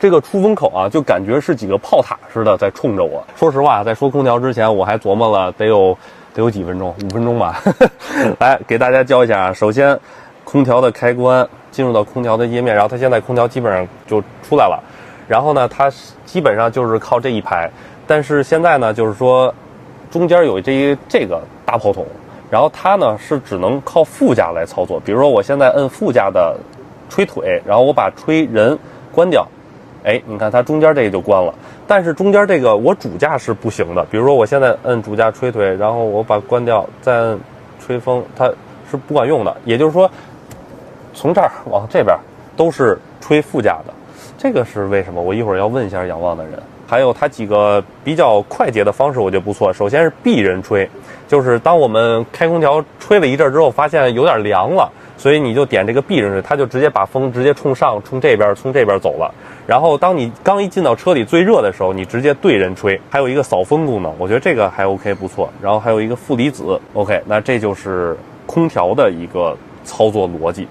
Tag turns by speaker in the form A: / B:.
A: 这个出风口啊，就感觉是几个炮塔似的在冲着我。说实话，在说空调之前，我还琢磨了得有几分钟，5分钟吧。来给大家教一下啊，首先空调的开关，进入到空调的页面，然后它现在空调基本上就出来了，然后呢，它基本上就是靠这一排，但是现在呢，就是说中间有这个大炮筒，然后它呢是只能靠副驾来操作。比如说我现在摁副驾的吹腿，然后我把吹人关掉，哎，你看它中间这个就关了，但是中间这个我主驾是不行的。比如说我现在摁主驾吹腿，然后我把关掉，再摁吹风，它是不管用的。也就是说，从这儿往这边都是吹副驾的，这个是为什么？我一会儿要问一下仰望的人。还有它几个比较快捷的方式，我觉得不错。首先是避人吹，就是当我们开空调吹了一阵之后，发现有点凉了，所以你就点这个避人吹，它就直接把风直接冲上，冲这边，从这边走了。然后当你刚一进到车里最热的时候，你直接对人吹。还有一个扫风功能，我觉得这个还 OK 不错。然后还有一个负离子 ，OK， 那这就是空调的一个操作逻辑。